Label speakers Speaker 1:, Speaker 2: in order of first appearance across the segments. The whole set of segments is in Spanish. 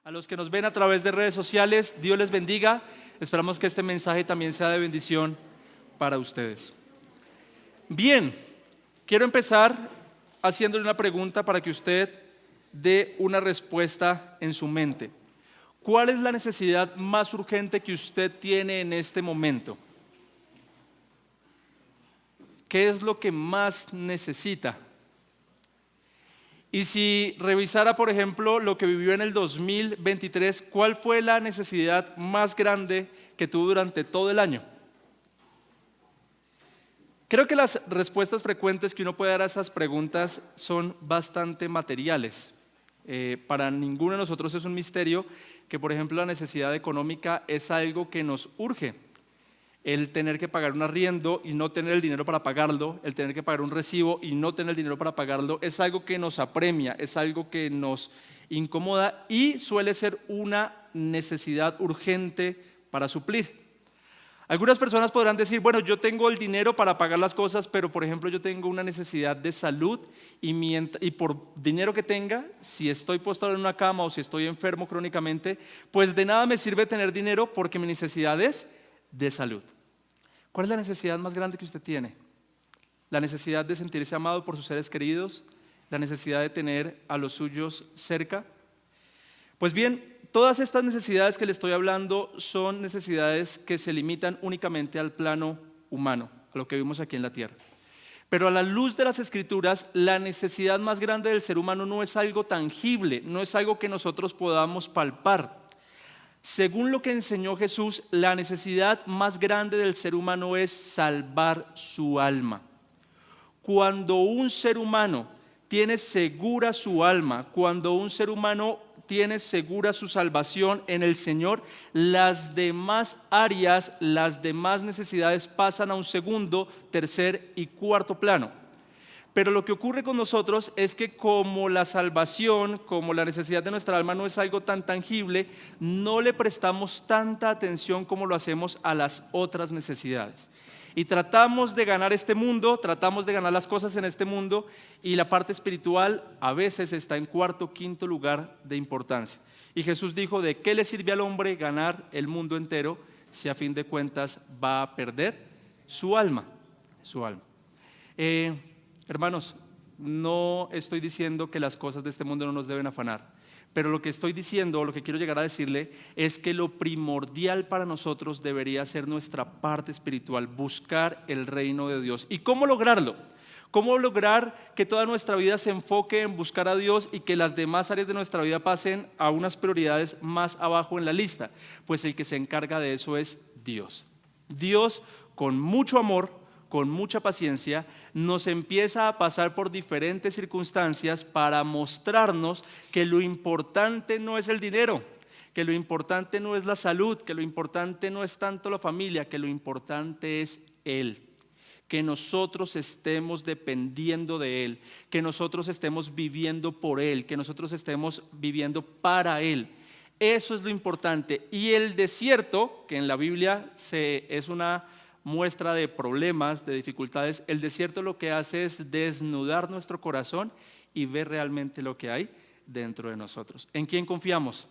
Speaker 1: A los que nos ven a través de redes sociales, Dios les bendiga. Esperamos que este mensaje también sea de bendición para ustedes. Bien, quiero empezar haciéndole una pregunta para que usted dé una respuesta en su mente. ¿Cuál es la necesidad más urgente que usted tiene en este momento? ¿Qué es lo que más necesita? Y si revisara, por ejemplo, lo que vivió en el 2023, ¿cuál fue la necesidad más grande que tuvo durante todo el año? Creo que las respuestas frecuentes que uno puede dar a esas preguntas son bastante materiales. Para ninguno de nosotros es un misterio que, por ejemplo, la necesidad económica es algo que nos urge. El tener que pagar un arriendo y no tener el dinero para pagarlo, el tener que pagar un recibo y no tener el dinero para pagarlo, es algo que nos apremia, es algo que nos incomoda y suele ser una necesidad urgente para suplir. Algunas personas podrán decir, bueno, yo tengo el dinero para pagar las cosas, pero por ejemplo yo tengo una necesidad de salud y por dinero que tenga, si estoy postrado en una cama o si estoy enfermo crónicamente, pues de nada me sirve tener dinero porque mi necesidad es de salud. ¿Cuál es la necesidad más grande que usted tiene? La necesidad de sentirse amado por sus seres queridos, la necesidad de tener a los suyos cerca. Pues bien, todas estas necesidades que le estoy hablando son necesidades que se limitan únicamente al plano humano, a lo que vimos aquí en la tierra. Pero a la luz de las Escrituras, la necesidad más grande del ser humano no es algo tangible, no es algo que nosotros podamos palpar. Según lo que enseñó Jesús, la necesidad más grande del ser humano es salvar su alma. Cuando un ser humano tiene segura su alma, cuando un ser humano tiene segura su salvación en el Señor, las demás áreas, las demás necesidades pasan a un segundo, tercer y cuarto plano. Pero lo que ocurre con nosotros es que como la salvación, como la necesidad de nuestra alma no es algo tan tangible, no le prestamos tanta atención como lo hacemos a las otras necesidades. Y tratamos de ganar este mundo, tratamos de ganar las cosas en este mundo y la parte espiritual a veces está en cuarto, quinto lugar de importancia. Y Jesús dijo, ¿de qué le sirve al hombre ganar el mundo entero si a fin de cuentas va a perder su alma? Su alma. Hermanos, no estoy diciendo que las cosas de este mundo no nos deben afanar, pero lo que estoy diciendo, lo que quiero llegar a decirle, es que lo primordial para nosotros debería ser nuestra parte espiritual, buscar el reino de Dios. ¿Y cómo lograrlo? ¿Cómo lograr que toda nuestra vida se enfoque en buscar a Dios y que las demás áreas de nuestra vida pasen a unas prioridades más abajo en la lista? Pues el que se encarga de eso es Dios. Dios, con mucho amor, con mucha paciencia, nos empieza a pasar por diferentes circunstancias para mostrarnos que lo importante no es el dinero, que lo importante no es la salud, que lo importante no es tanto la familia, que lo importante es Él. Que nosotros estemos dependiendo de Él, que nosotros estemos viviendo por Él, que nosotros estemos viviendo para Él. Eso es lo importante. Y el desierto, que en la Biblia es una muestra de problemas, de dificultades, el desierto lo que hace es desnudar nuestro corazón y ver realmente lo que hay dentro de nosotros. ¿En quién confiamos?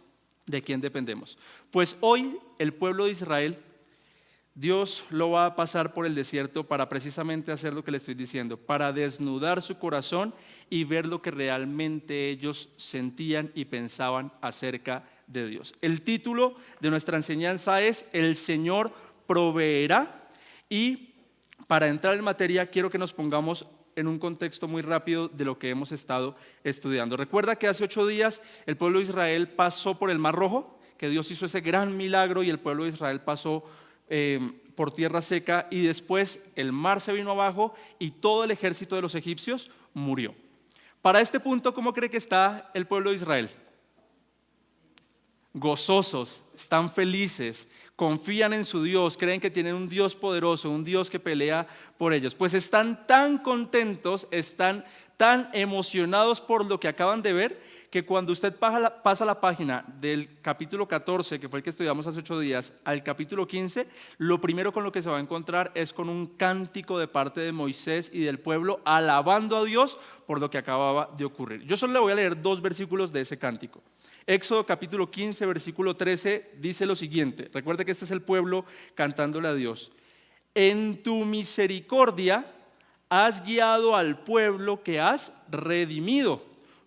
Speaker 1: ¿De quién dependemos? Pues hoy el pueblo de Israel, Dios lo va a pasar por el desierto para precisamente hacer lo que le estoy diciendo, para desnudar su corazón y ver lo que realmente ellos sentían y pensaban acerca de Dios. El título de nuestra enseñanza es El Señor proveerá. Y para entrar en materia quiero que nos pongamos en un contexto muy rápido de lo que hemos estado estudiando. Recuerda que hace 8 días el pueblo de Israel pasó por el Mar Rojo, que Dios hizo ese gran milagro y el pueblo de Israel pasó por tierra seca y después el mar se vino abajo y todo el ejército de los egipcios murió. Para este punto, ¿cómo cree que está el pueblo de Israel? Gozosos, están felices, confían en su Dios, creen que tienen un Dios poderoso, un Dios que pelea por ellos. Pues están tan contentos, están tan emocionados por lo que acaban de ver, que cuando usted pasa la página del capítulo 14, que fue el que estudiamos hace 8 días, al capítulo 15, lo primero con lo que se va a encontrar es con un cántico de parte de Moisés y del pueblo, alabando a Dios por lo que acababa de ocurrir. Yo solo le voy a leer 2 versículos de ese cántico. Éxodo capítulo 15, versículo 13, dice lo siguiente. Recuerda que este es el pueblo cantándole a Dios. En tu misericordia has guiado al pueblo que has redimido.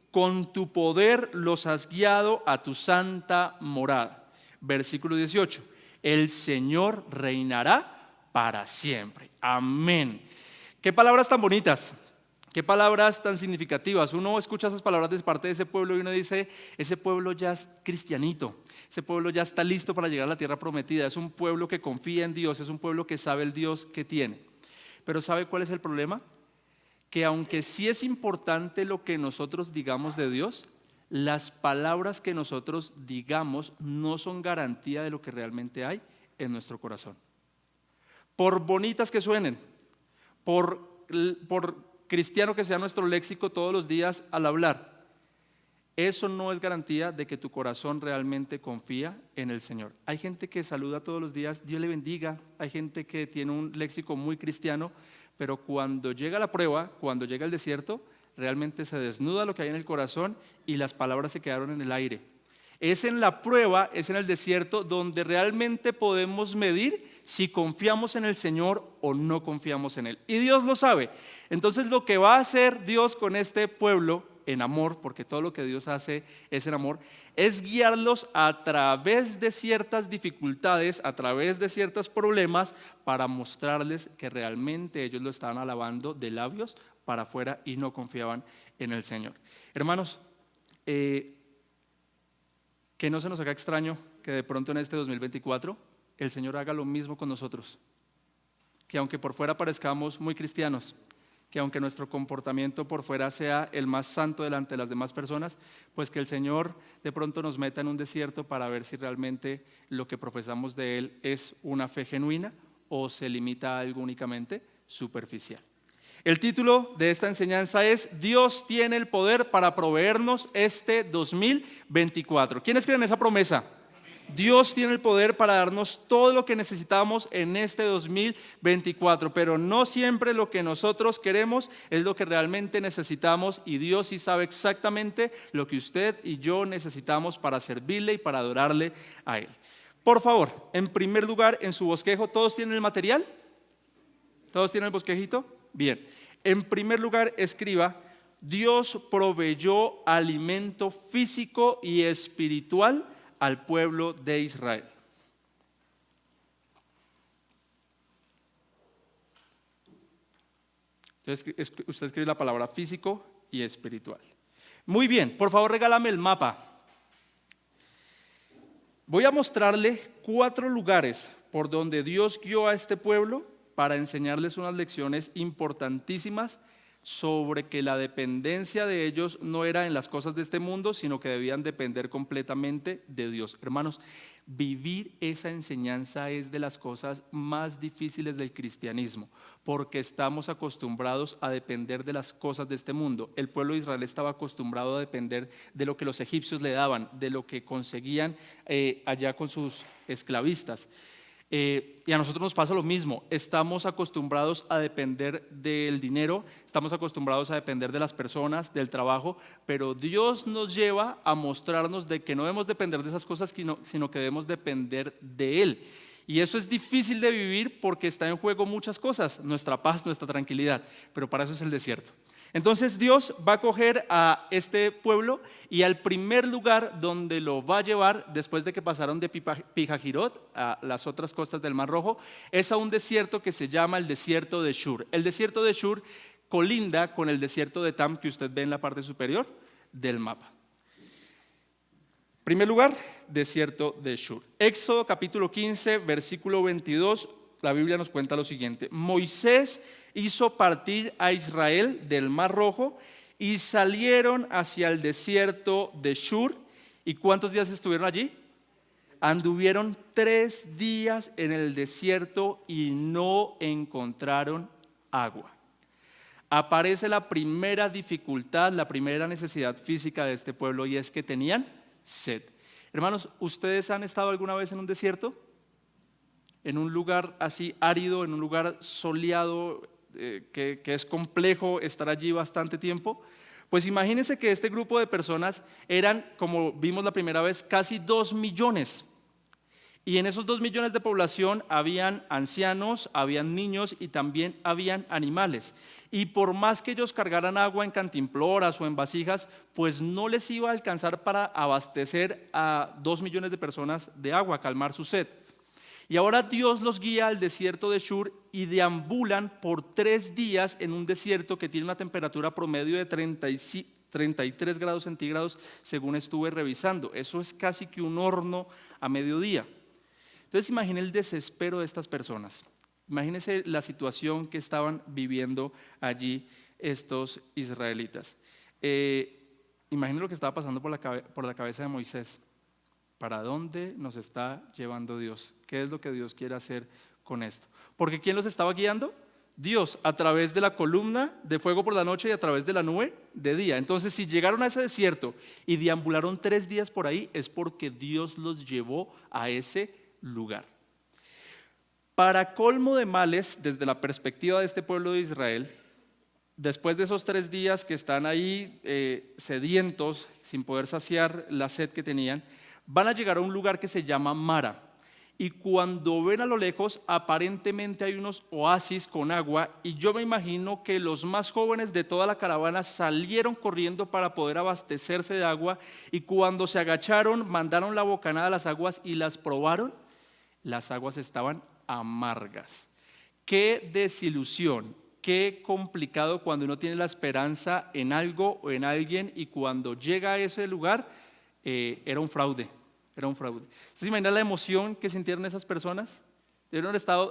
Speaker 1: Con tu poder los has guiado a tu santa morada. Versículo 18. El Señor reinará para siempre. Amén. Qué palabras tan bonitas. Qué palabras tan significativas. Uno escucha esas palabras de parte de ese pueblo y uno dice, ese pueblo ya es cristianito, ese pueblo ya está listo para llegar a la tierra prometida, es un pueblo que confía en Dios, es un pueblo que sabe el Dios que tiene. Pero ¿sabe cuál es el problema? Que aunque sí es importante lo que nosotros digamos de Dios, las palabras que nosotros digamos no son garantía de lo que realmente hay en nuestro corazón. Por bonitas que suenen, por cristiano que sea nuestro léxico todos los días al hablar, eso no es garantía de que tu corazón realmente confía en el Señor. Hay gente que saluda todos los días, Dios le bendiga, hay gente que tiene un léxico muy cristiano, pero cuando llega la prueba, cuando llega el desierto, realmente se desnuda lo que hay en el corazón y las palabras se quedaron en el aire. Es en la prueba, es en el desierto donde realmente podemos medir si confiamos en el Señor o no confiamos en Él. Y Dios lo sabe. Entonces lo que va a hacer Dios con este pueblo en amor, porque todo lo que Dios hace es en amor, es guiarlos a través de ciertas dificultades, a través de ciertos problemas, para mostrarles que realmente ellos lo estaban alabando de labios para afuera y no confiaban en el Señor. Hermanos, que no se nos haga extraño que de pronto en este 2024 el Señor haga lo mismo con nosotros. Que aunque por fuera parezcamos muy cristianos, que aunque nuestro comportamiento por fuera sea el más santo delante de las demás personas, pues que el Señor de pronto nos meta en un desierto para ver si realmente lo que profesamos de Él es una fe genuina o se limita a algo únicamente superficial. El título de esta enseñanza es Dios tiene el poder para proveernos este 2024. ¿Quiénes creen esa promesa? Dios tiene el poder para darnos todo lo que necesitamos en este 2024, pero no siempre lo que nosotros queremos es lo que realmente necesitamos y Dios sí sabe exactamente lo que usted y yo necesitamos para servirle y para adorarle a Él. Por favor, en primer lugar, en su bosquejo, ¿todos tienen el material? ¿Todos tienen el bosquejito? Bien. En primer lugar, escriba, Dios proveyó alimento físico y espiritual al pueblo de Israel. Entonces, usted escribe la palabra físico y espiritual. Muy bien, por favor regálame el mapa. Voy a mostrarle 4 lugares por donde Dios guió a este pueblo para enseñarles unas lecciones importantísimas sobre que la dependencia de ellos no era en las cosas de este mundo, sino que debían depender completamente de Dios. Hermanos, vivir esa enseñanza es de las cosas más difíciles del cristianismo, porque estamos acostumbrados a depender de las cosas de este mundo. El pueblo de Israel estaba acostumbrado a depender de lo que los egipcios le daban, de lo que conseguían allá con sus esclavistas. Y a nosotros nos pasa lo mismo, estamos acostumbrados a depender del dinero, estamos acostumbrados a depender de las personas, del trabajo, pero Dios nos lleva a mostrarnos de que no debemos depender de esas cosas, sino que debemos depender de Él. Y eso es difícil de vivir porque está en juego muchas cosas, nuestra paz, nuestra tranquilidad, pero para eso es el desierto. Entonces Dios va a coger a este pueblo y al primer lugar donde lo va a llevar, después de que pasaron de Pijajirot a las otras costas del Mar Rojo, es a un desierto que se llama el desierto de Shur. El desierto de Shur colinda con el desierto de Tam que usted ve en la parte superior del mapa. Primer lugar, desierto de Shur. Éxodo capítulo 15, versículo 22, la Biblia nos cuenta lo siguiente. Moisés hizo partir a Israel del Mar Rojo y salieron hacia el desierto de Shur. ¿Y cuántos días estuvieron allí? Anduvieron 3 días en el desierto y no encontraron agua. Aparece la primera dificultad, la primera necesidad física de este pueblo y es que tenían sed. Hermanos, ¿ustedes han estado alguna vez en un desierto? En un lugar así árido, en un lugar soleado, que es complejo estar allí bastante tiempo, Pues imagínense que este grupo de personas eran, como vimos la primera vez, casi 2 millones. Y en esos 2 millones de población habían ancianos, habían niños y también habían animales. Y por más que ellos cargaran agua en cantimploras o en vasijas, pues no les iba a alcanzar para abastecer a 2 millones de personas de agua, calmar su sed. Y ahora Dios los guía al desierto de Shur y deambulan por 3 días en un desierto que tiene una temperatura promedio de 33 grados centígrados, según estuve revisando. Eso es casi que un horno a mediodía. Entonces imaginen el desespero de estas personas. Imagínense la situación que estaban viviendo allí estos israelitas. Imaginen lo que estaba pasando por la cabeza de Moisés. ¿Para dónde nos está llevando Dios? ¿Qué es lo que Dios quiere hacer con esto? Porque ¿quién los estaba guiando? Dios, a través de la columna de fuego por la noche y a través de la nube de día. Entonces, si llegaron a ese desierto y deambularon 3 días por ahí, es porque Dios los llevó a ese lugar. Para colmo de males, desde la perspectiva de este pueblo de Israel, después de esos 3 días que están ahí sedientos, sin poder saciar la sed que tenían, van a llegar a un lugar que se llama Mara. Y cuando ven a lo lejos, aparentemente hay unos oasis con agua, y yo me imagino que los más jóvenes de toda la caravana salieron corriendo para poder abastecerse de agua, y cuando se agacharon, mandaron la bocanada a las aguas y las probaron. Las aguas estaban amargas. Qué desilusión, qué complicado cuando uno tiene la esperanza en algo o en alguien, y cuando llega a ese lugar, era un fraude. ¿Ustedes se imaginan la emoción que sintieron esas personas?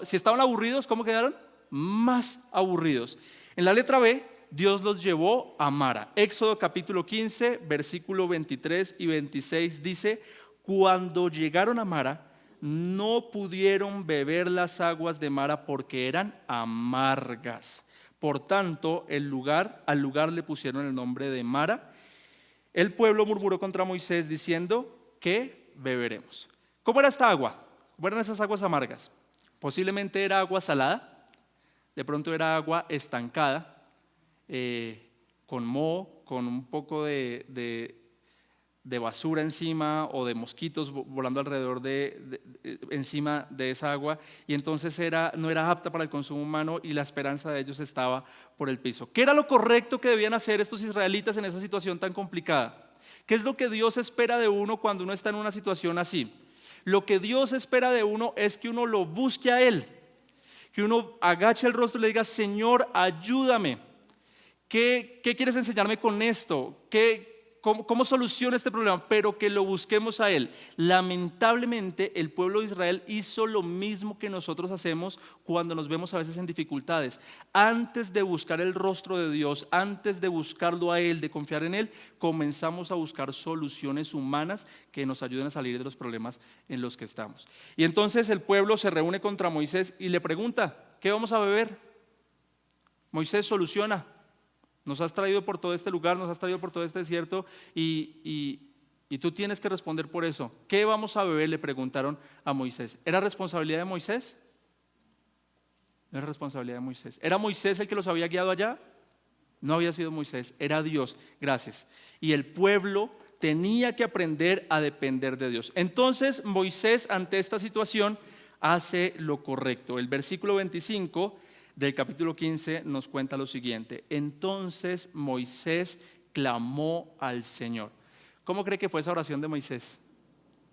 Speaker 1: Si estaban aburridos, ¿cómo quedaron? Más aburridos. En la letra B, Dios los llevó a Mara. Éxodo capítulo 15, versículo 23 y 26 dice: cuando llegaron a Mara, no pudieron beber las aguas de Mara porque eran amargas. Por tanto, al lugar le pusieron el nombre de Mara. El pueblo murmuró contra Moisés diciendo: ¿qué beberemos? ¿Cómo era esta agua? ¿Cómo eran esas aguas amargas? Posiblemente era agua salada, de pronto era agua estancada, con moho, con un poco de basura encima o de mosquitos volando alrededor encima de esa agua, y entonces no era apta para el consumo humano y la esperanza de ellos estaba por el piso. ¿Qué era lo correcto que debían hacer estos israelitas en esa situación tan complicada? ¿Qué es lo que Dios espera de uno cuando uno está en una situación así? Lo que Dios espera de uno es que uno lo busque a Él, que uno agache el rostro y le diga: Señor, ayúdame. ¿Qué quieres enseñarme con esto? ¿Cómo soluciona este problema? Pero que lo busquemos a Él. Lamentablemente, el pueblo de Israel hizo lo mismo que nosotros hacemos cuando nos vemos a veces en dificultades. Antes de buscar el rostro de Dios, antes de buscarlo a Él, de confiar en Él, comenzamos a buscar soluciones humanas que nos ayuden a salir de los problemas en los que estamos. Y entonces el pueblo se reúne contra Moisés y le pregunta: ¿qué vamos a beber? Moisés soluciona: nos has traído por todo este lugar, nos has traído por todo este desierto, y tú tienes que responder por eso. ¿Qué vamos a beber?, le preguntaron a Moisés. ¿Era responsabilidad de Moisés? No era responsabilidad de Moisés. ¿Era Moisés el que los había guiado allá? No había sido Moisés, era Dios. Gracias. Y el pueblo tenía que aprender a depender de Dios. Entonces Moisés, ante esta situación, hace lo correcto. El versículo 25 del capítulo 15 nos cuenta lo siguiente: entonces Moisés clamó al Señor. ¿Cómo cree que fue esa oración de Moisés?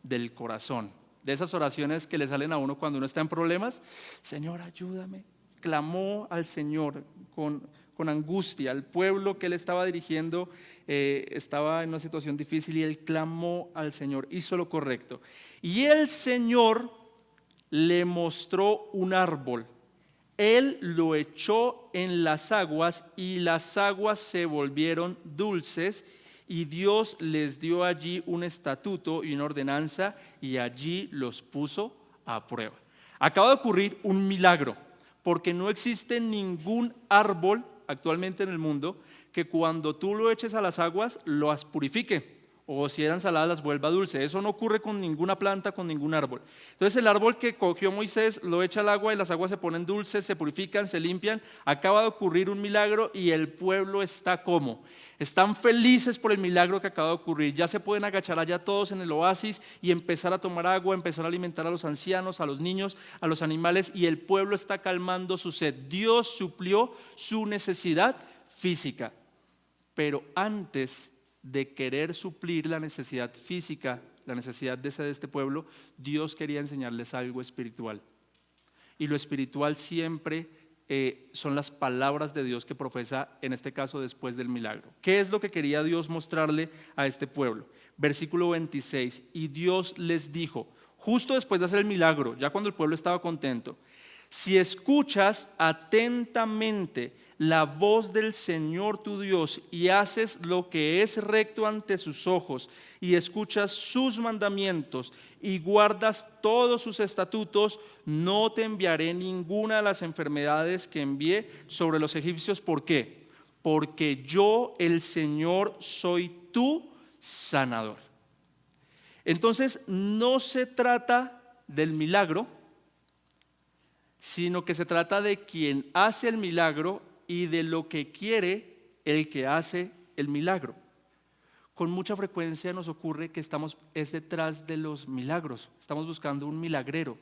Speaker 1: Del corazón, de esas oraciones que le salen a uno cuando uno está en problemas. Señor, ayúdame. Clamó al Señor con angustia. El pueblo que él estaba dirigiendo estaba en una situación difícil y él clamó al Señor, hizo lo correcto. Y el Señor le mostró un árbol. Él lo echó en las aguas y las aguas se volvieron dulces, y Dios les dio allí un estatuto y una ordenanza, y allí los puso a prueba. Acaba de ocurrir un milagro, porque no existe ningún árbol actualmente en el mundo que cuando tú lo eches a las aguas las purifique o si eran saladas las vuelva dulce. Eso no ocurre con ninguna planta, con ningún árbol. Entonces el árbol que cogió Moisés lo echa al agua y las aguas se ponen dulces, se purifican, se limpian. Acaba de ocurrir un milagro y el pueblo está como. Están felices por el milagro que acaba de ocurrir. Ya se pueden agachar allá todos en el oasis y empezar a tomar agua, empezar a alimentar a los ancianos, a los niños, a los animales, y el pueblo está calmando su sed. Dios suplió su necesidad física. Pero antes de querer suplir la necesidad física, la necesidad de sed de este pueblo, Dios quería enseñarles algo espiritual. Y lo espiritual siempre son las palabras de Dios que profesa, en este caso después del milagro. ¿Qué es lo que quería Dios mostrarle a este pueblo? Versículo 26, y Dios les dijo, justo después de hacer el milagro, ya cuando el pueblo estaba contento, si escuchas atentamente la voz del Señor tu Dios y haces lo que es recto ante sus ojos y escuchas sus mandamientos y guardas todos sus estatutos, no te enviaré ninguna de las enfermedades que envié sobre los egipcios. ¿Por qué? Porque yo, el Señor, soy tu sanador. Entonces, no se trata del milagro, sino que se trata de quien hace el milagro y de lo que quiere el que hace el milagro. Con mucha frecuencia nos ocurre que estamos detrás de los milagros, estamos buscando un milagrero,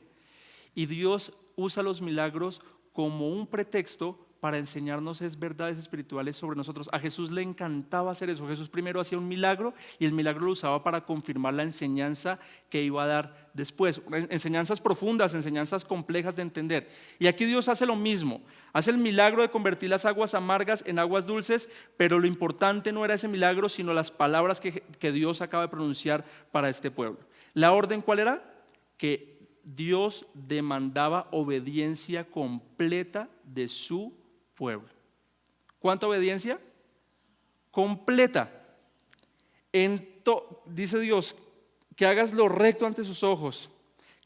Speaker 1: y Dios usa los milagros como un pretexto para enseñarnos verdades espirituales sobre nosotros. A Jesús le encantaba hacer eso. Jesús primero hacía un milagro y el milagro lo usaba para confirmar la enseñanza que iba a dar después. Enseñanzas profundas, enseñanzas complejas de entender. Y aquí Dios hace lo mismo. Hace el milagro de convertir las aguas amargas en aguas dulces, pero lo importante no era ese milagro, sino las palabras que Dios acaba de pronunciar para este pueblo. ¿La orden cuál era? Que Dios demandaba obediencia completa de su pueblo. ¿Cuánta obediencia? Completa. Dice Dios, que hagas lo recto ante sus ojos,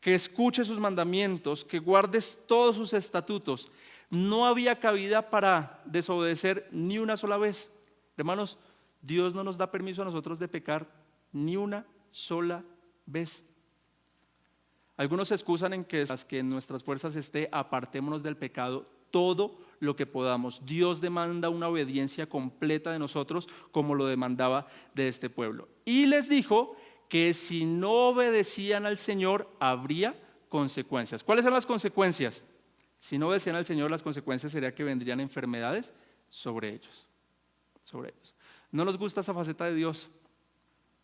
Speaker 1: que escuches sus mandamientos, que guardes todos sus estatutos. No había cabida para desobedecer ni una sola vez. Hermanos, Dios no nos da permiso a nosotros de pecar ni una sola vez. Algunos se excusan en que en nuestras fuerzas esté, apartémonos del pecado todo lo que podamos. Dios demanda una obediencia completa de nosotros, como lo demandaba de este pueblo. Y les dijo que si no obedecían al Señor, habría consecuencias. ¿Cuáles son las consecuencias? Si no obedecían al Señor, las consecuencias serían que vendrían enfermedades sobre ellos. No nos gusta esa faceta de Dios.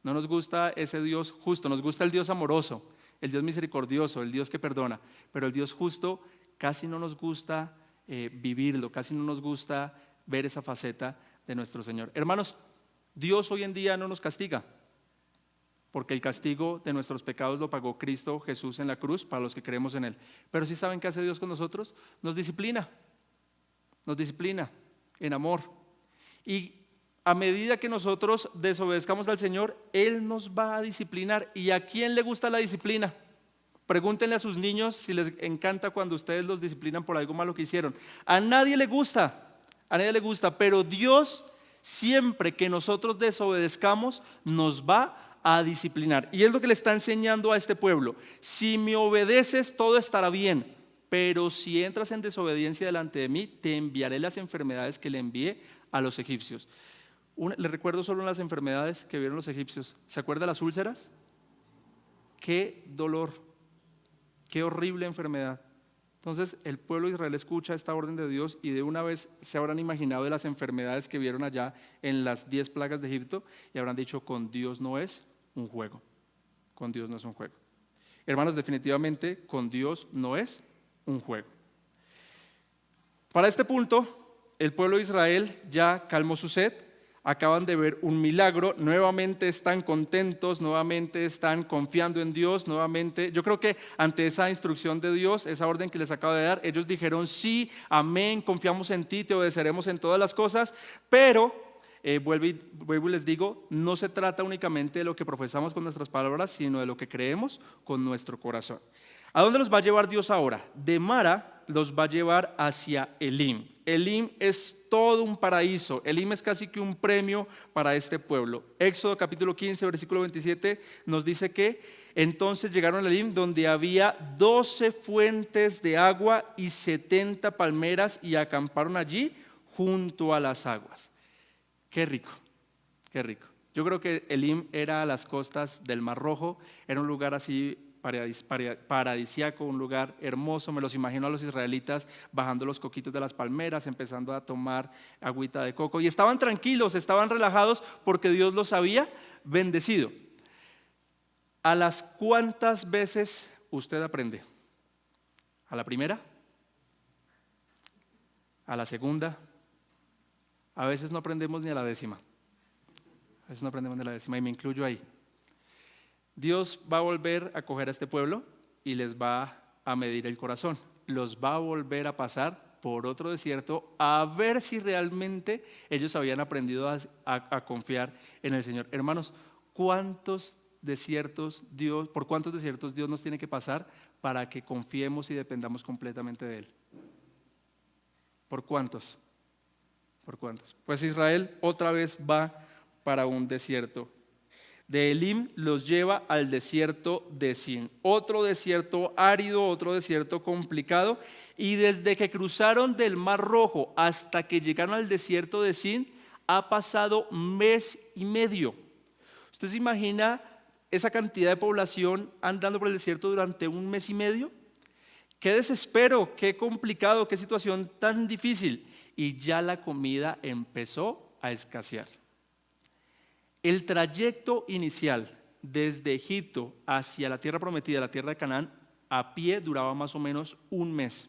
Speaker 1: No nos gusta ese Dios justo. Nos gusta el Dios amoroso, el Dios misericordioso, el Dios que perdona. Pero el Dios justo casi no nos gusta vivirlo, casi no nos gusta ver esa faceta de nuestro Señor. Hermanos, Dios hoy en día no nos castiga, porque el castigo de nuestros pecados lo pagó Cristo Jesús en la cruz para los que creemos en Él. Pero ¿sí saben qué hace Dios con nosotros? Nos disciplina en amor. Y a medida que nosotros desobedezcamos al Señor, Él nos va a disciplinar. ¿Y a quién le gusta la disciplina? Pregúntenle a sus niños si les encanta cuando ustedes los disciplinan por algo malo que hicieron. A nadie le gusta, pero Dios, siempre que nosotros desobedezcamos, nos va a disciplinar. Y es lo que le está enseñando a este pueblo. Si me obedeces, todo estará bien, pero si entras en desobediencia delante de mí, te enviaré las enfermedades que le envié a los egipcios. Les recuerdo solo las enfermedades que vieron los egipcios. ¿Se acuerdan de las úlceras? ¡Qué dolor! ¡Qué horrible enfermedad! Entonces el pueblo de Israel escucha esta orden de Dios y de una vez se habrán imaginado de las enfermedades que vieron allá en las 10 plagas de Egipto y habrán dicho, con Dios no es un juego. Con Dios no es un juego. Hermanos, definitivamente con Dios no es un juego. Para este punto, el pueblo de Israel ya calmó su sed. Acaban de ver un milagro, nuevamente están contentos, nuevamente están confiando en Dios, nuevamente. Yo creo que ante esa instrucción de Dios, esa orden que les acabo de dar, ellos dijeron sí, amén, confiamos en ti, te obedeceremos en todas las cosas, pero vuelvo y les digo, no se trata únicamente de lo que profesamos con nuestras palabras, sino de lo que creemos con nuestro corazón. ¿A dónde los va a llevar Dios ahora? De Mara los va a llevar hacia Elim. Elim es todo un paraíso. Elim es casi que un premio para este pueblo. Éxodo capítulo 15, versículo 27 nos dice que entonces llegaron a Elim, donde había 12 fuentes de agua y 70 palmeras, y acamparon allí junto a las aguas. Qué rico, qué rico. Yo creo que Elim era a las costas del Mar Rojo, era un lugar así paradisíaco, un lugar hermoso. Me los imagino a los israelitas bajando los coquitos de las palmeras, empezando a tomar agüita de coco, y estaban tranquilos, estaban relajados porque Dios los había bendecido. ¿A las cuántas veces usted aprende? ¿A la primera? ¿A la segunda? A veces no aprendemos ni a la décima. A veces no aprendemos ni a la décima, y me incluyo ahí. Dios va a volver a coger a este pueblo y les va a medir el corazón. Los va a volver a pasar por otro desierto a ver si realmente ellos habían aprendido a confiar en el Señor. Hermanos, ¿por cuántos desiertos Dios nos tiene que pasar para que confiemos y dependamos completamente de Él? ¿Por cuántos? ¿Por cuántos? Pues Israel otra vez va para un desierto. De Elim los lleva al desierto de Sin, otro desierto árido, otro desierto complicado, y desde que cruzaron del Mar Rojo hasta que llegaron al desierto de Sin ha pasado 1 mes y medio. ¿Usted se imagina esa cantidad de población andando por el desierto durante 1 mes y medio? Qué desespero, qué complicado, qué situación tan difícil. Y ya la comida empezó a escasear. El trayecto inicial desde Egipto hacia la tierra prometida, la tierra de Canaán, a pie duraba más o menos 1 mes.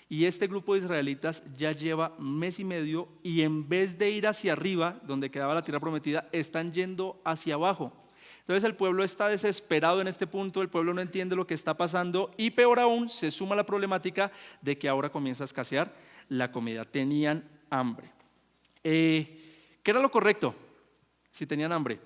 Speaker 1: Y este grupo de israelitas ya lleva 1 mes y medio, y en vez de ir hacia arriba, donde quedaba la tierra prometida, están yendo hacia abajo. Entonces el pueblo está desesperado en este punto, el pueblo no entiende lo que está pasando, y peor aún, se suma la problemática de que ahora comienza a escasear la comida. Tenían hambre. ¿Qué era lo correcto si tenían hambre?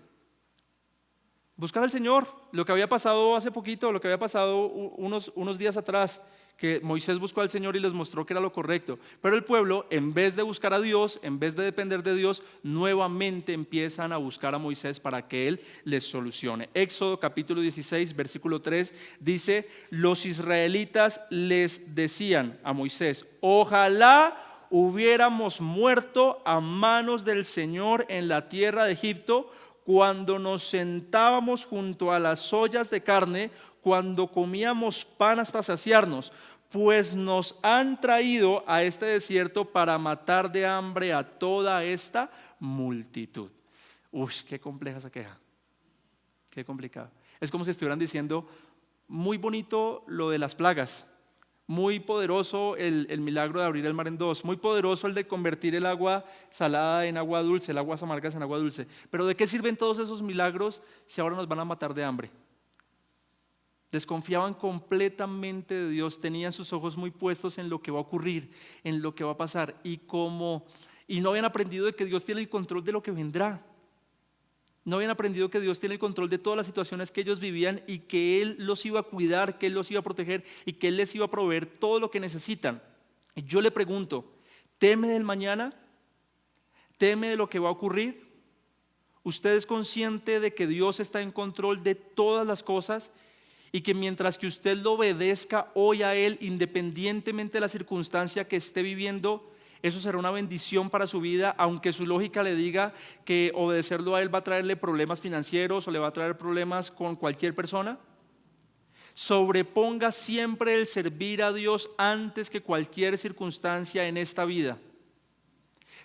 Speaker 1: Buscar al Señor. Lo que había pasado hace poquito, lo que había pasado unos días atrás, que Moisés buscó al Señor y les mostró que era lo correcto. Pero el pueblo, en vez de buscar a Dios, en vez de depender de Dios, nuevamente empiezan a buscar a Moisés para que Él les solucione. Éxodo capítulo 16, versículo 3 dice: los israelitas les decían a Moisés: ojalá hubiéramos muerto a manos del Señor en la tierra de Egipto, cuando nos sentábamos junto a las ollas de carne, cuando comíamos pan hasta saciarnos, pues nos han traído a este desierto para matar de hambre a toda esta multitud. Uy, qué compleja esa queja, qué complicado. Es como si estuvieran diciendo: muy bonito lo de las plagas, muy poderoso el milagro de abrir el mar en dos, muy poderoso el de convertir el agua salada en agua dulce, el aguas amargas en agua dulce, pero ¿de qué sirven todos esos milagros si ahora nos van a matar de hambre? Desconfiaban completamente de Dios, tenían sus ojos muy puestos en lo que va a ocurrir, en lo que va a pasar, y no habían aprendido de que Dios tiene el control de lo que vendrá. No habían aprendido que Dios tiene el control de todas las situaciones que ellos vivían, y que Él los iba a cuidar, que Él los iba a proteger, y que Él les iba a proveer todo lo que necesitan. Y yo le pregunto: ¿teme del mañana? ¿Teme de lo que va a ocurrir? ¿Usted es consciente de que Dios está en control de todas las cosas? Y que mientras que usted lo obedezca hoy a Él, independientemente de la circunstancia que esté viviendo, eso será una bendición para su vida, aunque su lógica le diga que obedecerlo a Él va a traerle problemas financieros o le va a traer problemas con cualquier persona. Sobreponga siempre el servir a Dios antes que cualquier circunstancia en esta vida.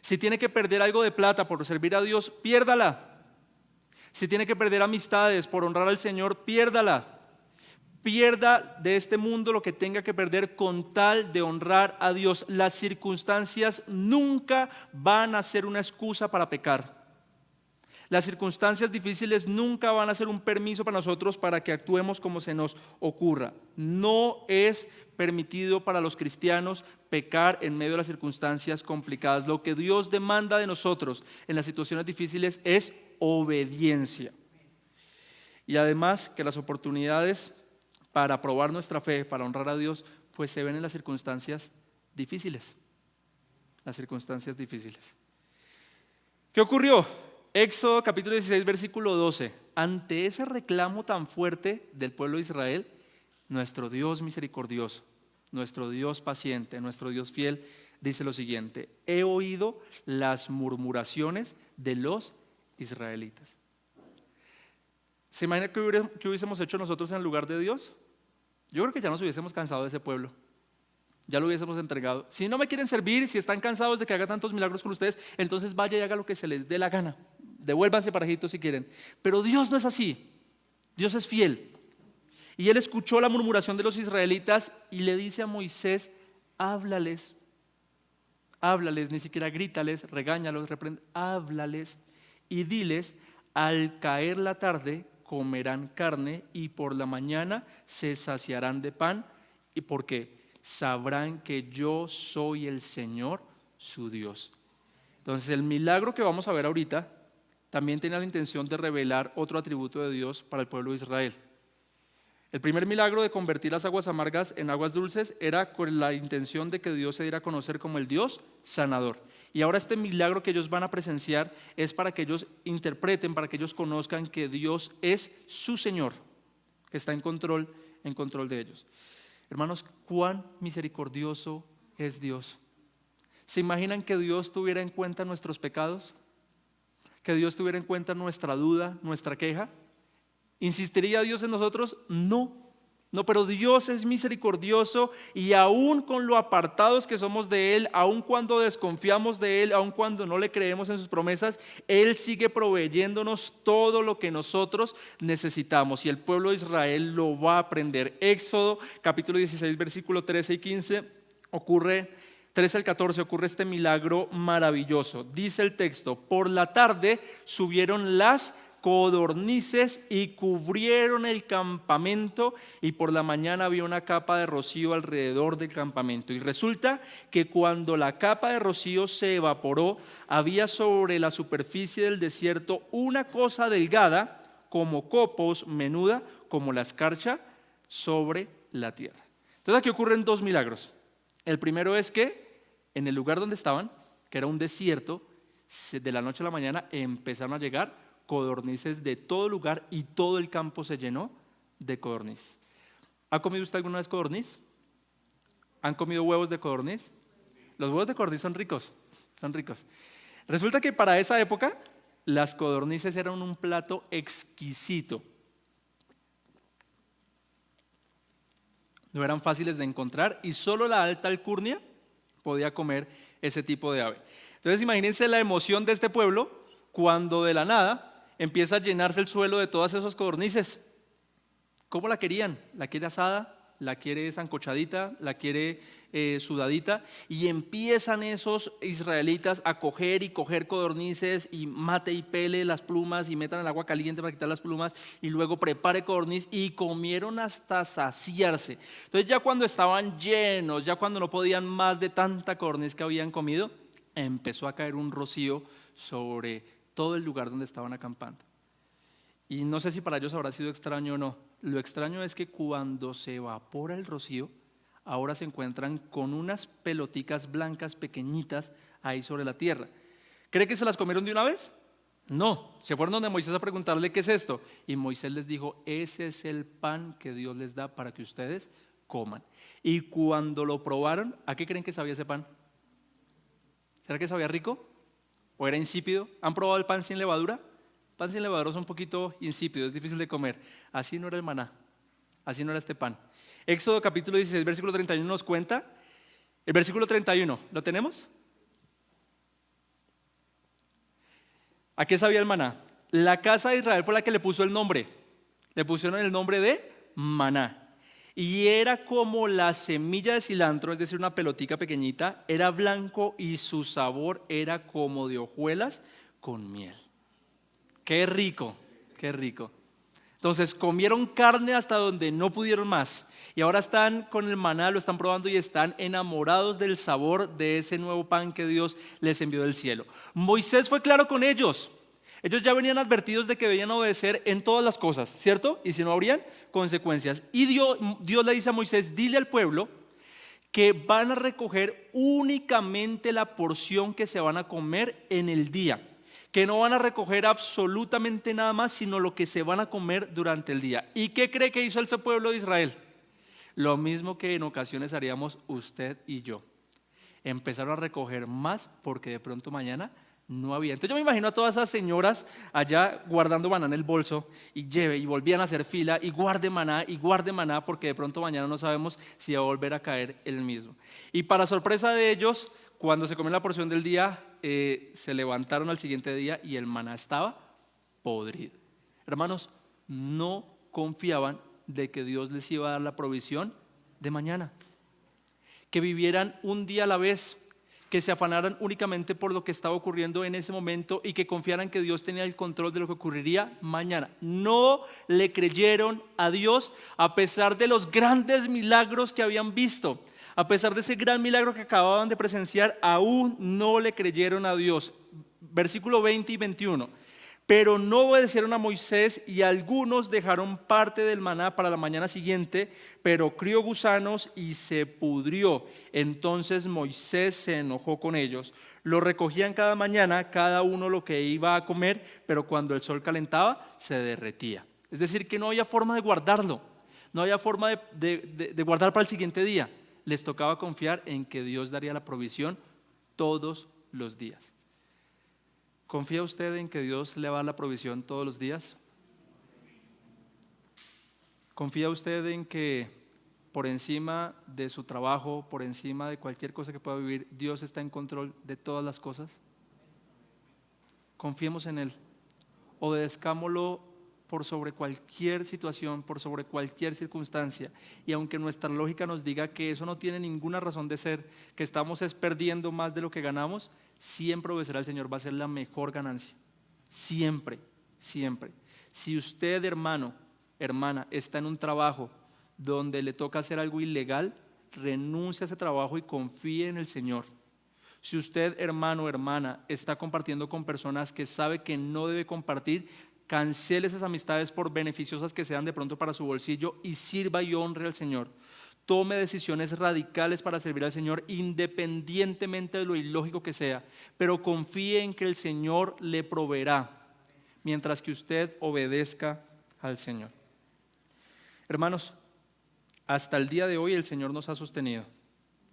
Speaker 1: Si tiene que perder algo de plata por servir a Dios, piérdala. Si tiene que perder amistades por honrar al Señor, piérdala. Pierda de este mundo lo que tenga que perder con tal de honrar a Dios. Las circunstancias nunca van a ser una excusa para pecar. Las circunstancias difíciles nunca van a ser un permiso para nosotros para que actuemos como se nos ocurra. No es permitido para los cristianos pecar en medio de las circunstancias complicadas. Lo que Dios demanda de nosotros en las situaciones difíciles es obediencia. Y además que las oportunidades para probar nuestra fe, para honrar a Dios, Pues se ven en las circunstancias difíciles. Las circunstancias difíciles. ¿Qué ocurrió? Éxodo capítulo 16, versículo 12. Ante ese reclamo tan fuerte del pueblo de Israel, nuestro Dios misericordioso, nuestro Dios paciente, nuestro Dios fiel, dice lo siguiente: he oído las murmuraciones de los israelitas. ¿Se imagina qué hubiésemos hecho nosotros en lugar de Dios? Yo creo que ya nos hubiésemos cansado de ese pueblo. Ya lo hubiésemos entregado. Si no me quieren servir, si están cansados de que haga tantos milagros con ustedes, entonces vaya y haga lo que se les dé la gana. Devuélvanse para Egipto si quieren. Pero Dios no es así. Dios es fiel. Y él escuchó la murmuración de los israelitas y le dice a Moisés: háblales, ni siquiera grítales, regáñalos, háblales y diles: al caer la tarde comerán carne y por la mañana se saciarán de pan. ¿Y por qué? Sabrán que yo soy el Señor, su Dios. Entonces el milagro que vamos a ver ahorita también tenía la intención de revelar otro atributo de Dios para el pueblo de Israel. El primer milagro de convertir las aguas amargas en aguas dulces era con la intención de que Dios se diera a conocer como el Dios sanador. Y ahora este milagro que ellos van a presenciar es para que ellos interpreten, para que ellos conozcan que Dios es su Señor, que está en control de ellos. Hermanos, cuán misericordioso es Dios. ¿Se imaginan que Dios tuviera en cuenta nuestros pecados? ¿Que Dios tuviera en cuenta nuestra duda, nuestra queja? ¿Insistiría Dios en nosotros? No, pero Dios es misericordioso y aún con lo apartados que somos de Él, aún cuando desconfiamos de Él, aún cuando no le creemos en sus promesas, Él sigue proveyéndonos todo lo que nosotros necesitamos y el pueblo de Israel lo va a aprender. Éxodo capítulo 16, versículo 13 y 15 ocurre, 13 al 14 ocurre este milagro maravilloso. Dice el texto: por la tarde subieron las codornices y cubrieron el campamento y por la mañana había una capa de rocío alrededor del campamento. Y resulta que cuando la capa de rocío se evaporó, había sobre la superficie del desierto una cosa delgada como copos, menuda como la escarcha sobre la tierra. Entonces aquí ocurren dos milagros. El primero es que en el lugar donde estaban, que era un desierto, de la noche a la mañana empezaron a llegar codornices de todo lugar y todo el campo se llenó de codornices. ¿Ha comido usted alguna vez codorniz? ¿Han comido huevos de codorniz? Los huevos de codorniz son ricos, son ricos. Resulta que para esa época las codornices eran un plato exquisito. No eran fáciles de encontrar y solo la alta alcurnia podía comer ese tipo de ave. Entonces imagínense la emoción de este pueblo cuando de la nada empieza a llenarse el suelo de todas esas codornices. ¿Cómo la querían? ¿La quiere asada? ¿La quiere sancochadita? ¿La quiere sudadita? Y empiezan esos israelitas a coger y coger codornices y mate y pele las plumas y metan el agua caliente para quitar las plumas y luego prepare codorniz y comieron hasta saciarse. Entonces ya cuando estaban llenos, ya cuando no podían más de tanta codorniz que habían comido, empezó a caer un rocío sobre todo el lugar donde estaban acampando. Y no sé si para ellos habrá sido extraño o no. Lo extraño es que cuando se evapora el rocío, ahora se encuentran con unas peloticas blancas pequeñitas ahí sobre la tierra. ¿Cree que se las comieron de una vez? No, se fueron donde Moisés a preguntarle qué es esto. Y Moisés les dijo: ese es el pan que Dios les da para que ustedes coman. Y cuando lo probaron, ¿a qué creen que sabía ese pan? ¿Será que sabía rico? ¿O era insípido? ¿Han probado el pan sin levadura? El pan sin levadura es un poquito insípido, es difícil de comer. Así no era el maná, así no era este pan. Éxodo capítulo 16, versículo 31 nos cuenta. El versículo 31, ¿lo tenemos? ¿A qué sabía el maná? La casa de Israel fue la que le puso el nombre. Le pusieron el nombre de maná. Y era como la semilla de cilantro, es decir, una pelotica pequeñita, era blanco y su sabor era como de hojuelas con miel. ¡Qué rico! ¡Qué rico! Entonces comieron carne hasta donde no pudieron más. Y ahora están con el maná, lo están probando y están enamorados del sabor de ese nuevo pan que Dios les envió del cielo. Moisés fue claro con ellos. Ellos ya venían advertidos de que debían obedecer en todas las cosas, ¿cierto? Y si no habrían consecuencias. Y Dios le dice a Moisés: dile al pueblo que van a recoger únicamente la porción que se van a comer en el día, que no van a recoger absolutamente nada más, sino lo que se van a comer durante el día. ¿Y qué cree que hizo el pueblo de Israel? Lo mismo que en ocasiones haríamos usted y yo. Empezaron a recoger más porque de pronto mañana no había. Entonces yo me imagino a todas esas señoras allá guardando maná en el bolso y volvían a hacer fila y guarde maná porque de pronto mañana no sabemos si va a volver a caer el mismo. Y para sorpresa de ellos, cuando se comió la porción del día, se levantaron al siguiente día y el maná estaba podrido. Hermanos, no confiaban de que Dios les iba a dar la provisión de mañana, que vivieran un día a la vez, que se afanaran únicamente por lo que estaba ocurriendo en ese momento y que confiaran que Dios tenía el control de lo que ocurriría mañana. No le creyeron a Dios a pesar de los grandes milagros que habían visto. A pesar de ese gran milagro que acababan de presenciar, aún no le creyeron a Dios. Versículo 20 y 21. Pero no obedecieron a Moisés y algunos dejaron parte del maná para la mañana siguiente, pero crió gusanos y se pudrió. Entonces Moisés se enojó con ellos. Lo recogían cada mañana, cada uno lo que iba a comer, pero cuando el sol calentaba, se derretía. Es decir, que no había forma de guardarlo, no había forma de guardar para el siguiente día. Les tocaba confiar en que Dios daría la provisión todos los días. ¿Confía usted en que Dios le va a dar la provisión todos los días? ¿Confía usted en que por encima de su trabajo, por encima de cualquier cosa que pueda vivir, Dios está en control de todas las cosas? Confiemos en Él. Obedezcámoslo por sobre cualquier situación, por sobre cualquier circunstancia. Y aunque nuestra lógica nos diga que eso no tiene ninguna razón de ser, que estamos perdiendo más de lo que ganamos, siempre obedecer al Señor va a ser la mejor ganancia. Siempre, siempre. Si usted, hermano, hermana, está en un trabajo donde le toca hacer algo ilegal, renuncie a ese trabajo y confíe en el Señor. Si usted, hermano o hermana, está compartiendo con personas que sabe que no debe compartir, cancele esas amistades por beneficiosas que sean de pronto para su bolsillo y sirva y honre al Señor. Tome decisiones radicales para servir al Señor independientemente de lo ilógico que sea, pero confíe en que el Señor le proveerá mientras que usted obedezca al Señor. Hermanos, hasta el día de hoy el Señor nos ha sostenido.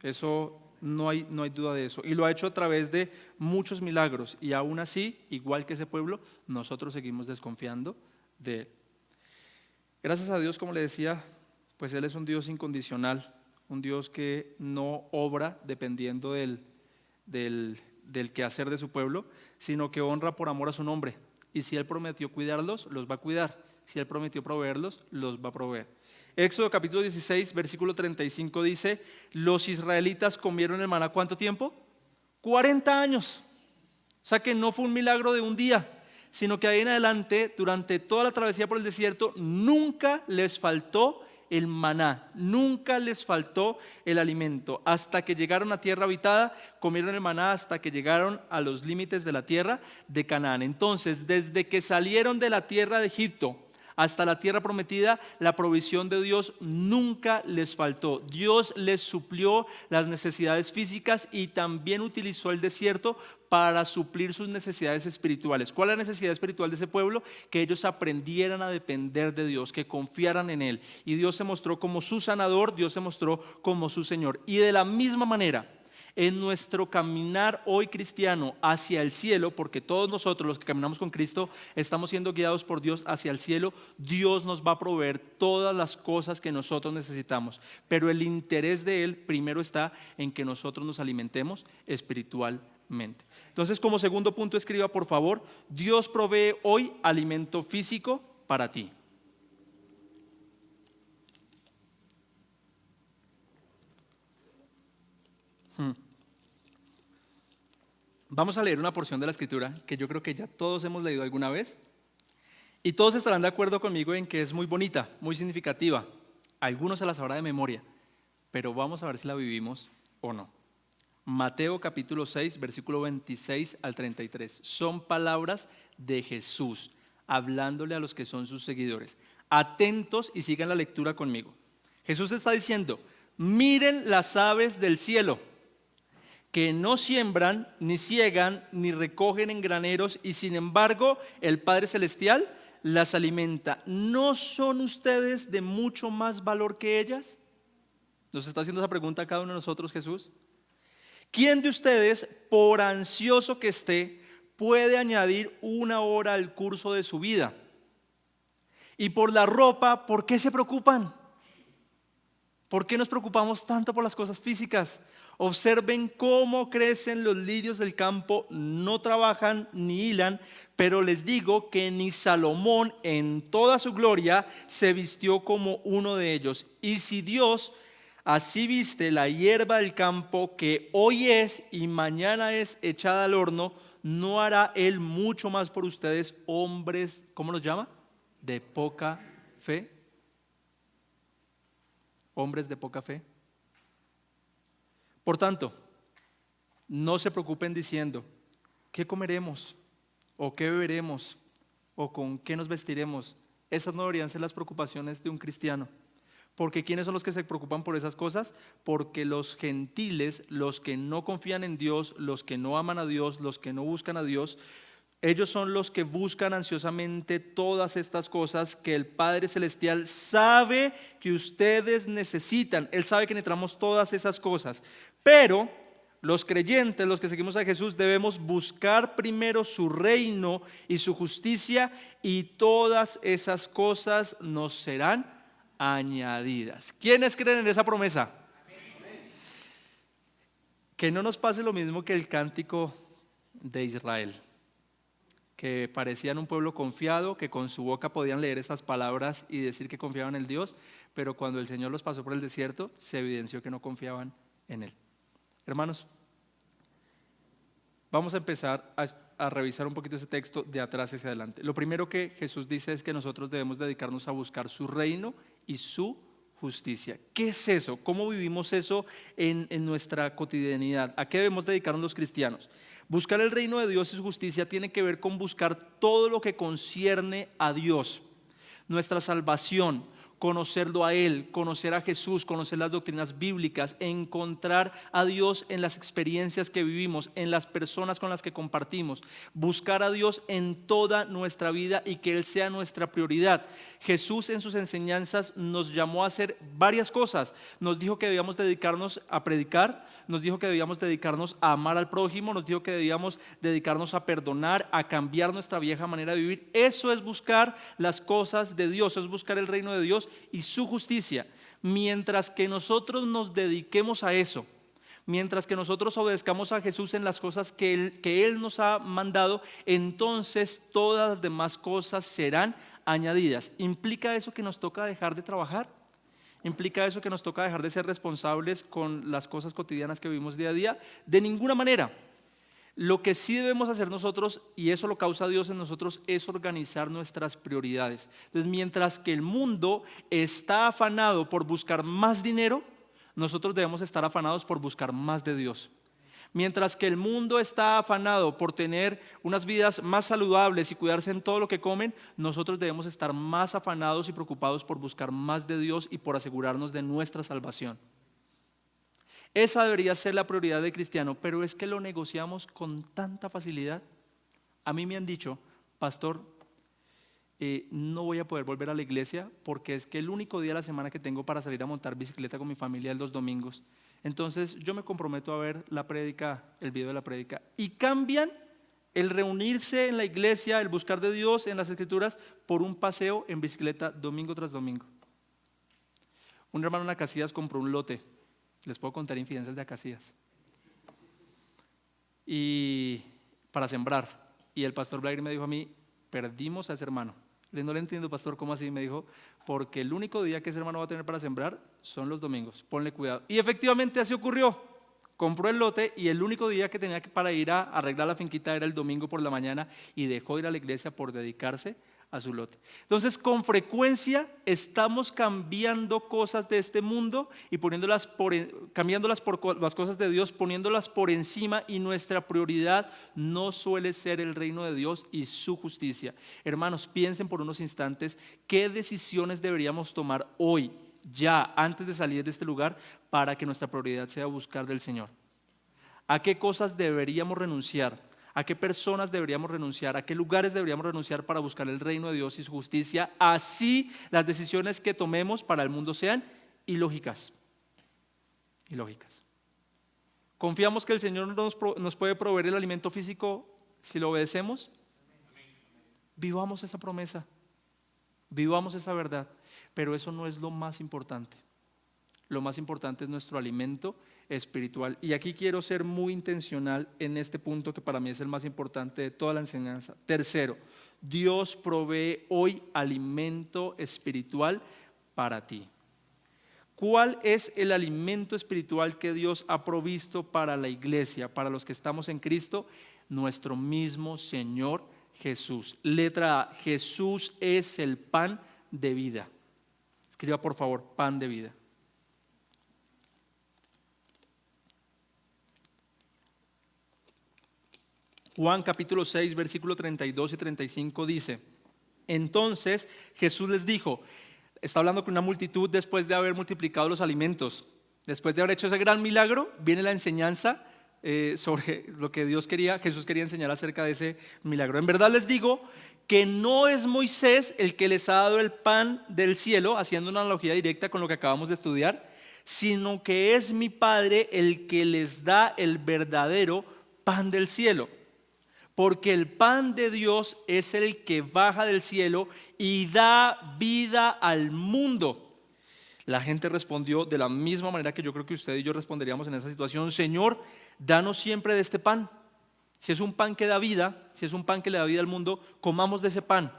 Speaker 1: Eso no hay duda de eso. Y lo ha hecho a través de muchos milagros. Y aún así, igual que ese pueblo, nosotros seguimos desconfiando de Él. Gracias a Dios, como le decía, pues Él es un Dios incondicional, un Dios que no obra dependiendo del quehacer de su pueblo, sino que honra por amor a su nombre. Y si Él prometió cuidarlos, los va a cuidar. Si Él prometió proveerlos, los va a proveer. Éxodo capítulo 16, versículo 35 dice, los israelitas comieron el maná ¿cuánto tiempo? 40 años. O sea que no fue un milagro de un día, sino que ahí en adelante, durante toda la travesía por el desierto, nunca les faltó el maná, nunca les faltó el alimento. Hasta que llegaron a tierra habitada, comieron el maná hasta que llegaron a los límites de la tierra de Canaán. Entonces, desde que salieron de la tierra de Egipto hasta la tierra prometida, la provisión de Dios nunca les faltó. Dios les suplió las necesidades físicas y también utilizó el desierto para suplir sus necesidades espirituales. ¿Cuál es la necesidad espiritual de ese pueblo? Que ellos aprendieran a depender de Dios, que confiaran en Él. Y Dios se mostró como su sanador, Dios se mostró como su Señor. Y de la misma manera, en nuestro caminar hoy cristiano hacia el cielo, porque todos nosotros los que caminamos con Cristo estamos siendo guiados por Dios hacia el cielo, Dios nos va a proveer todas las cosas que nosotros necesitamos, pero el interés de Él primero está en que nosotros nos alimentemos espiritualmente. Entonces, como segundo punto, escriba por favor, Dios provee hoy alimento físico para ti. Vamos a leer una porción de la Escritura que yo creo que ya todos hemos leído alguna vez y todos estarán de acuerdo conmigo en que es muy bonita, muy significativa. Algunos se la sabrá de memoria, pero vamos a ver si la vivimos o no. Mateo capítulo 6, versículo 26 al 33. Son palabras de Jesús hablándole a los que son sus seguidores. Atentos y sigan la lectura conmigo. Jesús está diciendo, Miren las aves del cielo, que no siembran, ni ciegan, ni recogen en graneros, y sin embargo el Padre Celestial las alimenta. ¿No son ustedes de mucho más valor que ellas? Nos está haciendo esa pregunta a cada uno de nosotros Jesús. ¿Quién de ustedes, por ansioso que esté, puede añadir una hora al curso de su vida? Y por la ropa, ¿por qué se preocupan? ¿Por qué nos preocupamos tanto por las cosas físicas? Observen cómo crecen los lirios del campo, no trabajan ni hilan, pero les digo que ni Salomón en toda su gloria se vistió como uno de ellos. Y si Dios así viste la hierba del campo, que hoy es y mañana es echada al horno, ¿no hará Él mucho más por ustedes, hombres, ¿cómo los llama? De poca fe. Hombres de poca fe. Por tanto, no se preocupen diciendo, ¿qué comeremos? ¿O qué beberemos? ¿O con qué nos vestiremos? Esas no deberían ser las preocupaciones de un cristiano. Porque ¿quiénes son los que se preocupan por esas cosas? Porque los gentiles, los que no confían en Dios, los que no aman a Dios, los que no buscan a Dios, ellos son los que buscan ansiosamente todas estas cosas que el Padre Celestial sabe que ustedes necesitan. Él sabe que necesitamos todas esas cosas. Pero los creyentes, los que seguimos a Jesús, debemos buscar primero su reino y su justicia, y todas esas cosas nos serán añadidas. ¿Quiénes creen en esa promesa? Que no nos pase lo mismo que el cántico de Israel, que parecían un pueblo confiado, que con su boca podían leer estas palabras y decir que confiaban en el Dios, pero cuando el Señor los pasó por el desierto, se evidenció que no confiaban en Él. Hermanos, vamos a empezar a revisar un poquito ese texto de atrás hacia adelante. Lo primero que Jesús dice es que nosotros debemos dedicarnos a buscar su reino y su justicia. ¿Qué es eso? ¿Cómo vivimos eso en nuestra cotidianidad? ¿A qué debemos dedicarnos los cristianos? Buscar el reino de Dios y su justicia tiene que ver con buscar todo lo que concierne a Dios, nuestra salvación, conocerlo a Él, conocer a Jesús, conocer las doctrinas bíblicas, encontrar a Dios en las experiencias que vivimos, en las personas con las que compartimos, buscar a Dios en toda nuestra vida y que Él sea nuestra prioridad. Jesús en sus enseñanzas nos llamó a hacer varias cosas. Nos dijo que debíamos dedicarnos a predicar, nos dijo que debíamos dedicarnos a amar al prójimo, nos dijo que debíamos dedicarnos a perdonar, a cambiar nuestra vieja manera de vivir. Eso es buscar las cosas de Dios, es buscar el reino de Dios y su justicia. Mientras que nosotros nos dediquemos a eso, mientras que nosotros obedezcamos a Jesús en las cosas que Él nos ha mandado, entonces todas las demás cosas serán añadidas. ¿Implica eso que nos toca dejar de trabajar? ¿Implica eso que nos toca dejar de ser responsables con las cosas cotidianas que vivimos día a día? De ninguna manera. Lo que sí debemos hacer nosotros, y eso lo causa Dios en nosotros, es organizar nuestras prioridades. Entonces, mientras que el mundo está afanado por buscar más dinero, nosotros debemos estar afanados por buscar más de Dios. Mientras que el mundo está afanado por tener unas vidas más saludables y cuidarse en todo lo que comen, nosotros debemos estar más afanados y preocupados por buscar más de Dios y por asegurarnos de nuestra salvación. Esa debería ser la prioridad del cristiano, pero es que lo negociamos con tanta facilidad. A mí me han dicho, pastor, no voy a poder volver a la iglesia porque es que el único día de la semana que tengo para salir a montar bicicleta con mi familia es los domingos. Entonces yo me comprometo a ver la prédica, el video de la prédica, y cambian el reunirse en la iglesia, el buscar de Dios en las escrituras, por un paseo en bicicleta domingo tras domingo. Un hermano en Acacías compró un lote, les puedo contar infidencias de Acacías, y para sembrar, y el pastor Blair me dijo a mí, perdimos a ese hermano. No le entiendo, pastor, ¿cómo así? Me dijo, porque el único día que ese hermano va a tener para sembrar son los domingos, ponle cuidado. Y efectivamente así ocurrió, compró el lote y el único día que tenía para ir a arreglar la finquita era el domingo por la mañana, y dejó de ir a la iglesia por dedicarse a su lote. Entonces, con frecuencia estamos cambiando cosas de este mundo y cambiándolas por las cosas de Dios, poniéndolas por encima, y nuestra prioridad no suele ser el reino de Dios y su justicia. Hermanos, piensen por unos instantes qué decisiones deberíamos tomar hoy ya antes de salir de este lugar, para que nuestra prioridad sea buscar del Señor. ¿A qué cosas deberíamos renunciar? ¿A qué personas deberíamos renunciar? ¿A qué lugares deberíamos renunciar para buscar el reino de Dios y su justicia? Así las decisiones que tomemos para el mundo sean ilógicas. Ilógicas. ¿Confiamos que el Señor nos puede proveer el alimento físico si lo obedecemos? Vivamos esa promesa, vivamos esa verdad, pero eso no es lo más importante. Lo más importante es nuestro alimento espiritual. Y aquí quiero ser muy intencional en este punto que para mí es el más importante de toda la enseñanza. Tercero, Dios provee hoy alimento espiritual para ti. ¿Cuál es el alimento espiritual que Dios ha provisto para la iglesia, para los que estamos en Cristo? Nuestro mismo Señor Jesús. Letra A, Jesús es el pan de vida. Escriba por favor, pan de vida. Juan capítulo 6, versículo 32 y 35 dice: entonces Jesús les dijo, está hablando con una multitud después de haber multiplicado los alimentos, después de haber hecho ese gran milagro, viene la enseñanza sobre lo que Jesús quería enseñar acerca de ese milagro. En verdad les digo que no es Moisés el que les ha dado el pan del cielo, haciendo una analogía directa con lo que acabamos de estudiar, sino que es mi Padre el que les da el verdadero pan del cielo. Porque el pan de Dios es el que baja del cielo y da vida al mundo. La gente respondió de la misma manera que yo creo que usted y yo responderíamos en esa situación: Señor, danos siempre de este pan. Si es un pan que da vida, si es un pan que le da vida al mundo, comamos de ese pan.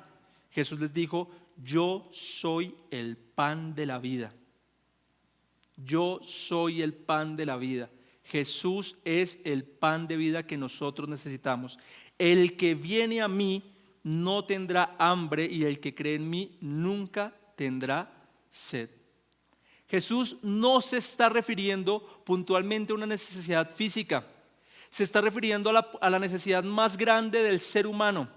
Speaker 1: Jesús les dijo: yo soy el pan de la vida. Yo soy el pan de la vida. Jesús es el pan de vida que nosotros necesitamos. El que viene a mí no tendrá hambre y el que cree en mí nunca tendrá sed. Jesús no se está refiriendo puntualmente a una necesidad física, se está refiriendo a la necesidad más grande del ser humano.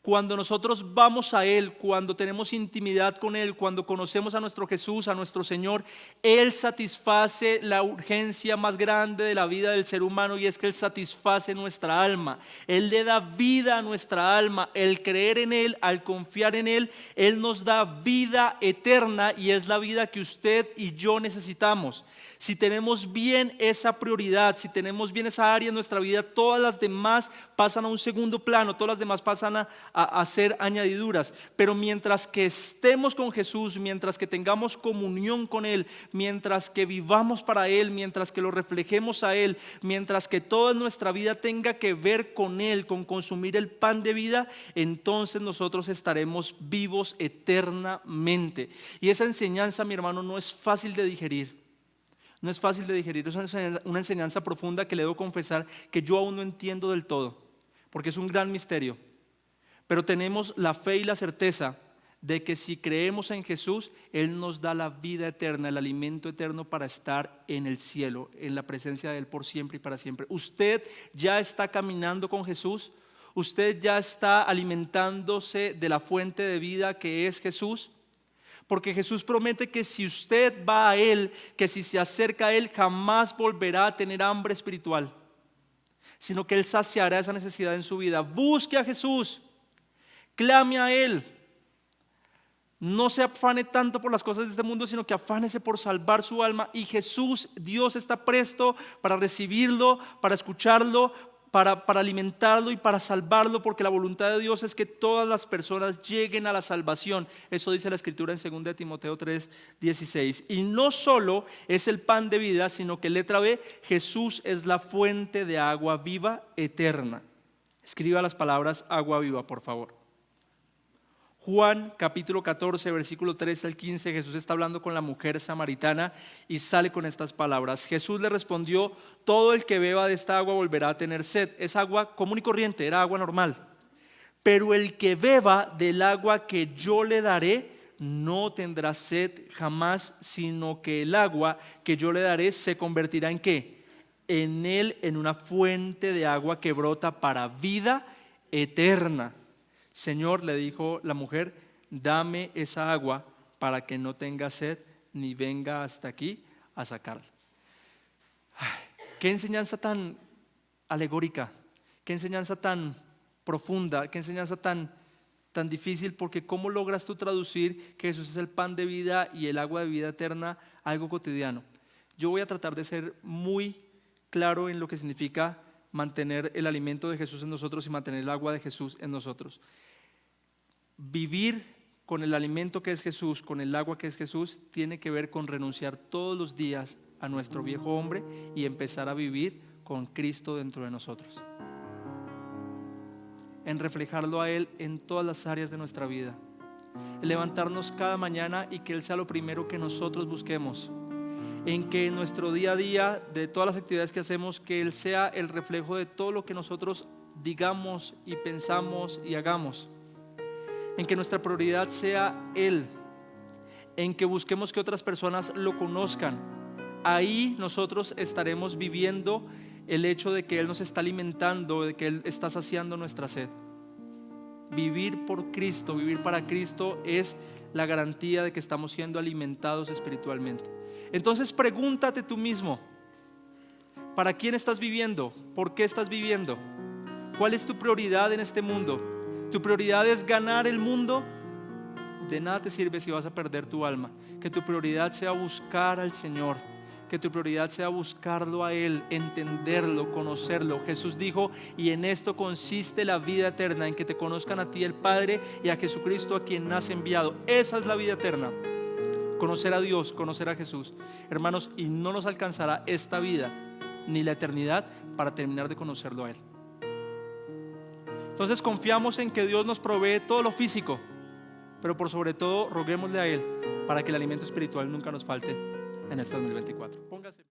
Speaker 1: Cuando nosotros vamos a Él, cuando tenemos intimidad con Él, cuando conocemos a nuestro Jesús, a nuestro Señor, Él satisface la urgencia más grande de la vida del ser humano, y es que Él satisface nuestra alma. Él le da vida a nuestra alma. El creer en Él, al confiar en Él, Él nos da vida eterna, y es la vida que usted y yo necesitamos. Si tenemos bien esa prioridad, si tenemos bien esa área en nuestra vida, todas las demás pasan a un segundo plano, todas las demás pasan a ser añadiduras. Pero mientras que estemos con Jesús, mientras que tengamos comunión con Él, mientras que vivamos para Él, mientras que lo reflejemos a Él, mientras que toda nuestra vida tenga que ver con Él, con consumir el pan de vida, entonces nosotros estaremos vivos eternamente. Y esa enseñanza, mi hermano, no es fácil de digerir. No es fácil de digerir, es una enseñanza profunda que le debo confesar que yo aún no entiendo del todo, porque es un gran misterio. Pero tenemos la fe y la certeza de que si creemos en Jesús, Él nos da la vida eterna, el alimento eterno para estar en el cielo, en la presencia de Él por siempre y para siempre. Usted ya está caminando con Jesús, usted ya está alimentándose de la fuente de vida que es Jesús. Porque Jesús promete que si usted va a Él, que si se acerca a Él, jamás volverá a tener hambre espiritual, sino que Él saciará esa necesidad en su vida. Busque a Jesús, clame a Él. No se afane tanto por las cosas de este mundo, sino que afánese por salvar su alma. Y Jesús, Dios está presto para recibirlo, para escucharlo, para alimentarlo y para salvarlo, porque la voluntad de Dios es que todas las personas lleguen a la salvación. Eso dice la Escritura en 2 Timoteo 3:16. Y no solo es el pan de vida, sino que letra B, Jesús es la fuente de agua viva eterna. Escriba las palabras agua viva, por favor. Juan capítulo 14, versículo 13 al 15, Jesús está hablando con la mujer samaritana y sale con estas palabras. Jesús le respondió: todo el que beba de esta agua volverá a tener sed. Es agua común y corriente, era agua normal. Pero el que beba del agua que yo le daré no tendrá sed jamás, sino que el agua que yo le daré se convertirá ¿en qué? En él, en una fuente de agua que brota para vida eterna. Señor, le dijo la mujer, dame esa agua para que no tenga sed ni venga hasta aquí a sacarla. Qué enseñanza tan alegórica, qué enseñanza tan profunda, qué enseñanza tan difícil, porque ¿cómo logras tú traducir que Jesús es el pan de vida y el agua de vida eterna a algo cotidiano? Yo voy a tratar de ser muy claro en lo que significa mantener el alimento de Jesús en nosotros y mantener el agua de Jesús en nosotros. Vivir con el alimento que es Jesús, con el agua que es Jesús, tiene que ver con renunciar todos los días a nuestro viejo hombre y empezar a vivir con Cristo dentro de nosotros, en reflejarlo a Él en todas las áreas de nuestra vida, en levantarnos cada mañana y que Él sea lo primero que nosotros busquemos, en que en nuestro día a día, de todas las actividades que hacemos, que Él sea el reflejo de todo lo que nosotros digamos y pensamos y hagamos, en que nuestra prioridad sea Él, en que busquemos que otras personas lo conozcan. Ahí nosotros estaremos viviendo el hecho de que Él nos está alimentando, de que Él está saciando nuestra sed. Vivir por Cristo, vivir para Cristo es la garantía de que estamos siendo alimentados espiritualmente. Entonces pregúntate tú mismo, ¿para quién estás viviendo? ¿Por qué estás viviendo? ¿Cuál es tu prioridad en este mundo? ¿Tu prioridad es ganar el mundo? De nada te sirve si vas a perder tu alma. Que tu prioridad sea buscar al Señor, que tu prioridad sea buscarlo a Él, entenderlo, conocerlo. Jesús dijo: y en esto consiste la vida eterna, en que te conozcan a ti el Padre y a Jesucristo a quien has enviado. Esa es la vida eterna, conocer a Dios, conocer a Jesús. Hermanos, y no nos alcanzará esta vida ni la eternidad para terminar de conocerlo a Él. Entonces confiamos en que Dios nos provee todo lo físico, pero por sobre todo roguémosle a Él para que el alimento espiritual nunca nos falte en este 2024. Póngase.